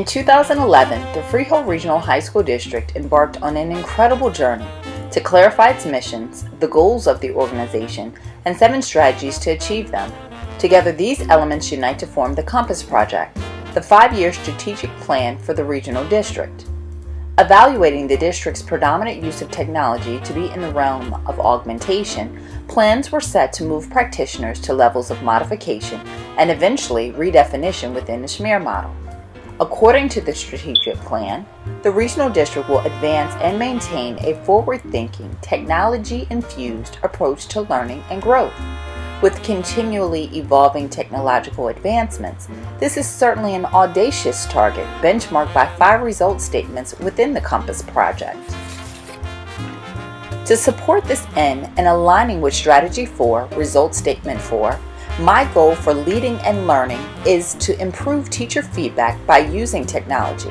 In 2011, the Freehold Regional High School District embarked on an incredible journey to clarify its missions, the goals of the organization, and 7 strategies to achieve them. Together, these elements unite to form the Compass Project, the 5-year strategic plan for the regional district. Evaluating the district's predominant use of technology to be in the realm of augmentation, plans were set to move practitioners to levels of modification and eventually redefinition within the SMARE model. According to the strategic plan, the regional district will advance and maintain a forward-thinking, technology-infused approach to learning and growth. With continually evolving technological advancements, this is certainly an audacious target benchmarked by 5 result statements within the Compass Project. To support this end and aligning with Strategy 4, Result Statement 4, my goal for leading and learning is to improve teacher feedback by using technology.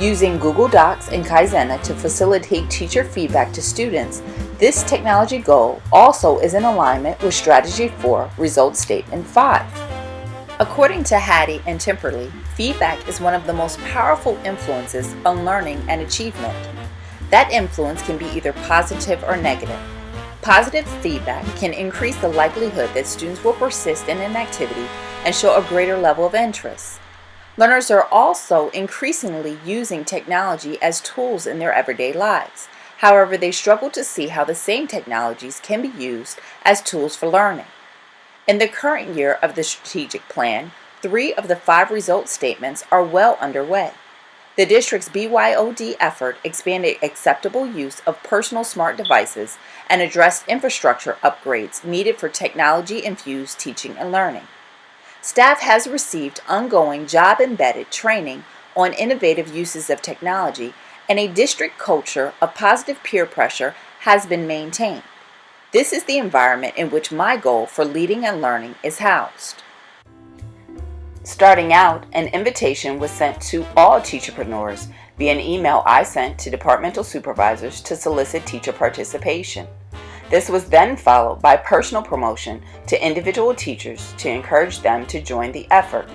Using Google Docs and Kaizena to facilitate teacher feedback to students, this technology goal also is in alignment with Strategy 4, Result Statement 5. According to Hattie and Temperley, feedback is one of the most powerful influences on learning and achievement. That influence can be either positive or negative. Positive feedback can increase the likelihood that students will persist in an activity and show a greater level of interest. Learners are also increasingly using technology as tools in their everyday lives. However, they struggle to see how the same technologies can be used as tools for learning. In the current year of the strategic plan, 3 of the 5 result statements are well underway. The district's BYOD effort expanded acceptable use of personal smart devices and addressed infrastructure upgrades needed for technology-infused teaching and learning. Staff has received ongoing job-embedded training on innovative uses of technology, and a district culture of positive peer pressure has been maintained. This is the environment in which my goal for leading and learning is housed. Starting out, an invitation was sent to all teacherpreneurs via an email I sent to departmental supervisors to solicit teacher participation. This was then followed by personal promotion to individual teachers to encourage them to join the effort.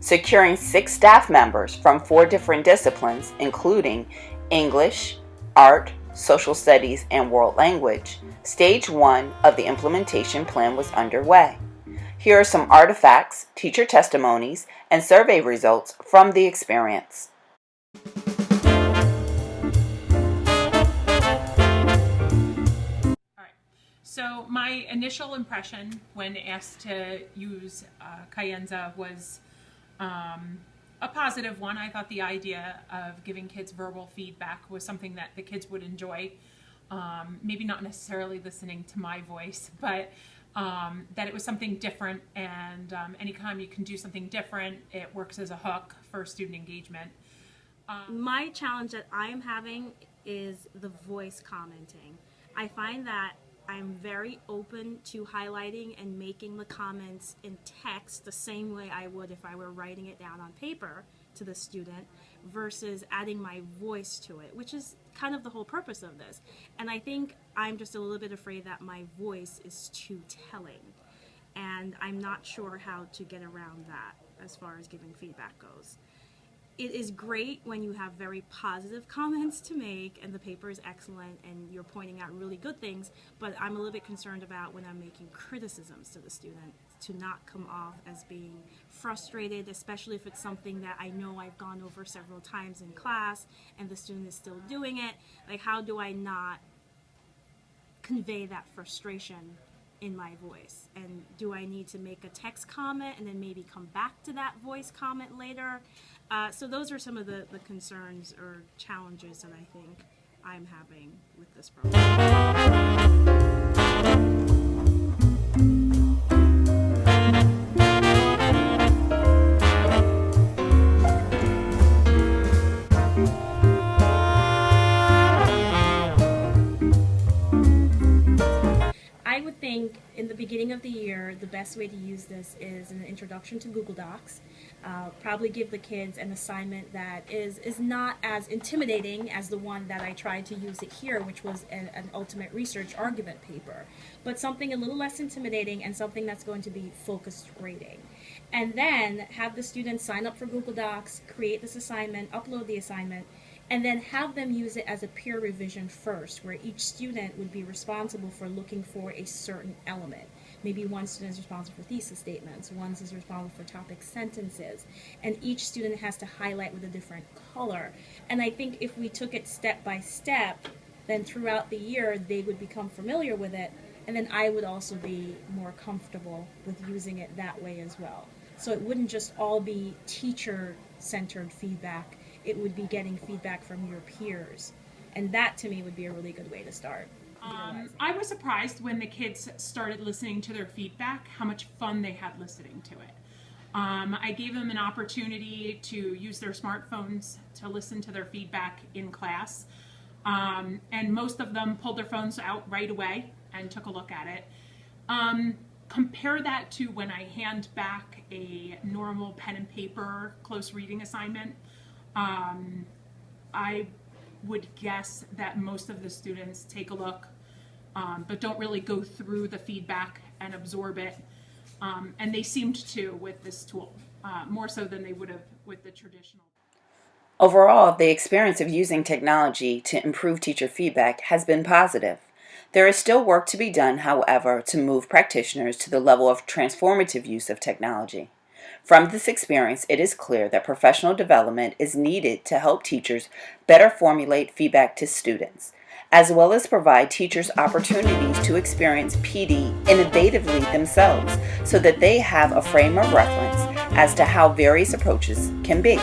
Securing 6 staff members from 4 different disciplines, including English, Art, Social Studies, and World Language, Stage 1 of the implementation plan was underway. Here are some artifacts, teacher testimonies, and survey results from the experience. All right. So my initial impression when asked to use Kayenza was a positive one. I thought the idea of giving kids verbal feedback was something that the kids would enjoy. Maybe not necessarily listening to my voice, but that it was something different, and anytime you can do something different, it works as a hook for student engagement. My challenge that I am having is the voice commenting. I find that I'm very open to highlighting and making the comments in text the same way I would if I were writing it down on paper to the student versus adding my voice to it, which is kind of the whole purpose of this. And I think I'm just a little bit afraid that my voice is too telling, and I'm not sure how to get around that as far as giving feedback goes. It is great when you have very positive comments to make and the paper is excellent and you're pointing out really good things, but I'm a little bit concerned about when I'm making criticisms to the student to not come off as being frustrated, especially if it's something that I know I've gone over several times in class and the student is still doing it. Like, how do I not convey that frustration in my voice? And do I need to make a text comment and then maybe come back to that voice comment later? So those are some of the concerns or challenges that I think I'm having with this program. I would think in the beginning of the year, the best way to use this is an introduction to Google Docs. Probably give the kids an assignment that is not as intimidating as the one that I tried to use it here, which was an ultimate research argument paper, but something a little less intimidating and something that's going to be focused grading. and then have the students sign up for Google Docs, create this assignment, upload the assignment, and then have them use it as a peer revision first, where each student would be responsible for looking for a certain element. Maybe one student is responsible for thesis statements, one is responsible for topic sentences, and each student has to highlight with a different color. And I think if we took it step by step, then throughout the year they would become familiar with it, and then I would also be more comfortable with using it that way as well. So it wouldn't just all be teacher-centered feedback, it would be getting feedback from your peers. And that to me would be a really good way to start. I was surprised when the kids started listening to their feedback, how much fun they had listening to it. I gave them an opportunity to use their smartphones to listen to their feedback in class. And most of them pulled their phones out right away and took a look at it. Compare that to when I hand back a normal pen and paper close reading assignment. I would guess that most of the students take a look, but don't really go through the feedback and absorb it. And they seemed to with this tool, more so than they would have with the traditional. Overall, the experience of using technology to improve teacher feedback has been positive. There is still work to be done, however, to move practitioners to the level of transformative use of technology. From this experience, it is clear that professional development is needed to help teachers better formulate feedback to students, as well as provide teachers opportunities to experience PD innovatively themselves so that they have a frame of reference as to how various approaches can be.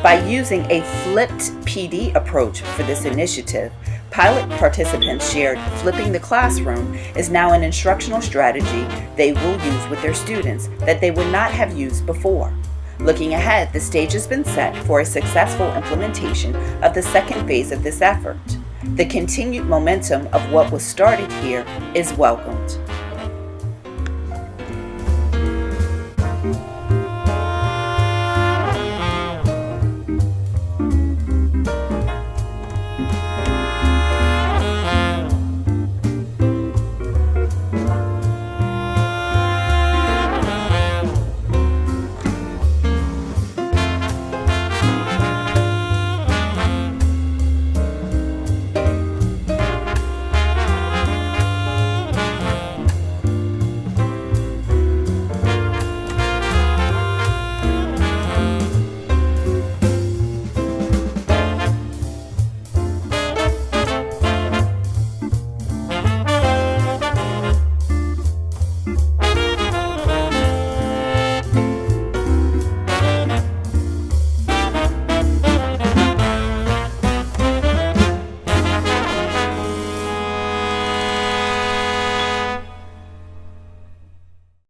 By using a flipped PD approach for this initiative, pilot participants shared flipping the classroom is now an instructional strategy they will use with their students that they would not have used before. Looking ahead, the stage has been set for a successful implementation of the second phase of this effort. The continued momentum of what was started here is welcomed.